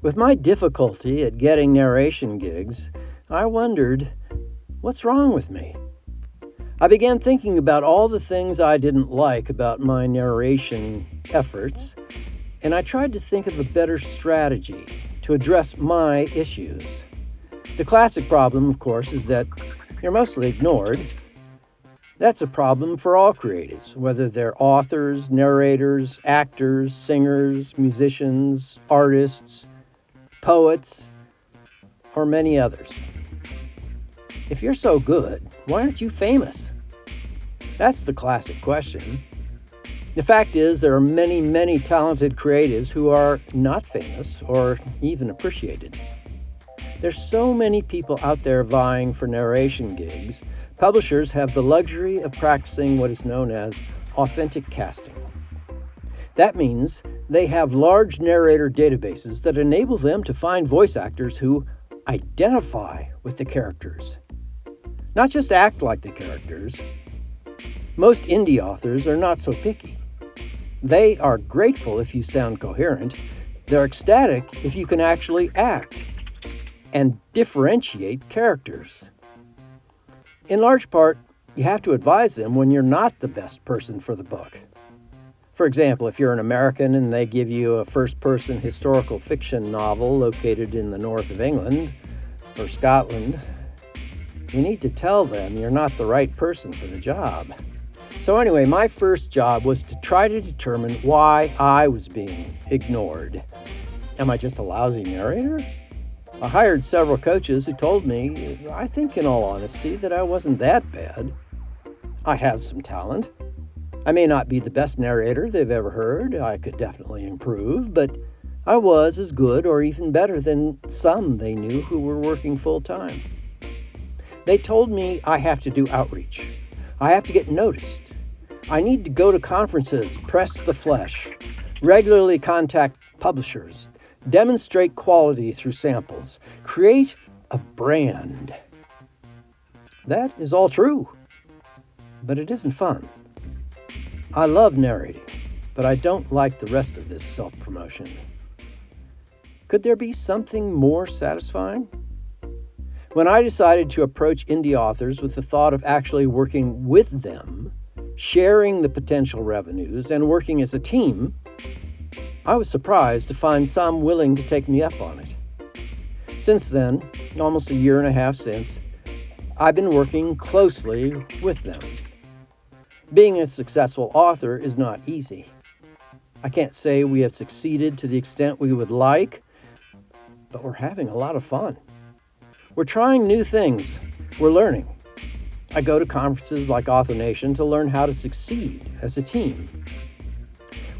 With my difficulty at getting narration gigs, I wondered, what's wrong with me? I began thinking about all the things I didn't like about my narration efforts, and I tried to think of a better strategy to address my issues. The classic problem, of course, is that you're mostly ignored. That's a problem for all creatives, whether they're authors, narrators, actors, singers, musicians, artists, poets, or many others. If you're so good, why aren't you famous? That's the classic question. The fact is, there are many, many talented creatives who are not famous or even appreciated. There's so many people out there vying for narration gigs. Publishers have the luxury of practicing what is known as authentic casting. That means they have large narrator databases that enable them to find voice actors who identify with the characters, not just act like the characters. Most indie authors are not so picky. They are grateful if you sound coherent. They're ecstatic if you can actually act and differentiate characters. In large part, you have to advise them when you're not the best person for the book. For example, if you're an American and they give you a first-person historical fiction novel located in the north of England or Scotland, you need to tell them you're not the right person for the job. So anyway, my first job was to try to determine why I was being ignored. Am I just a lousy narrator? I hired several coaches who told me, I think in all honesty, that I wasn't that bad. I have some talent. I may not be the best narrator they've ever heard. I could definitely improve, but I was as good or even better than some they knew who were working full-time. They told me I have to do outreach. I have to get noticed. I need to go to conferences, press the flesh, regularly contact publishers, demonstrate quality through samples, create a brand. That is all true, but it isn't fun. I love narrating, but I don't like the rest of this self-promotion. Could there be something more satisfying? When I decided to approach indie authors with the thought of actually working with them, sharing the potential revenues, and working as a team, I was surprised to find some willing to take me up on it. Since then, almost a year and a half since, I've been working closely with them. Being a successful author is not easy. I can't say we have succeeded to the extent we would like, but we're having a lot of fun. We're trying new things. We're learning. I go to conferences like Author Nation to learn how to succeed as a team.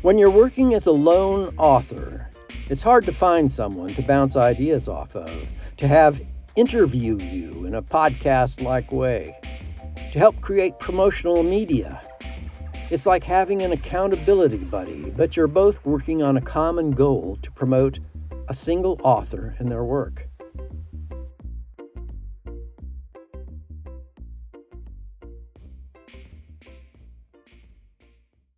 When you're working as a lone author, it's hard to find someone to bounce ideas off of, to have interview you in a podcast-like way, to help create promotional media. It's like having an accountability buddy, but you're both working on a common goal to promote a single author and their work.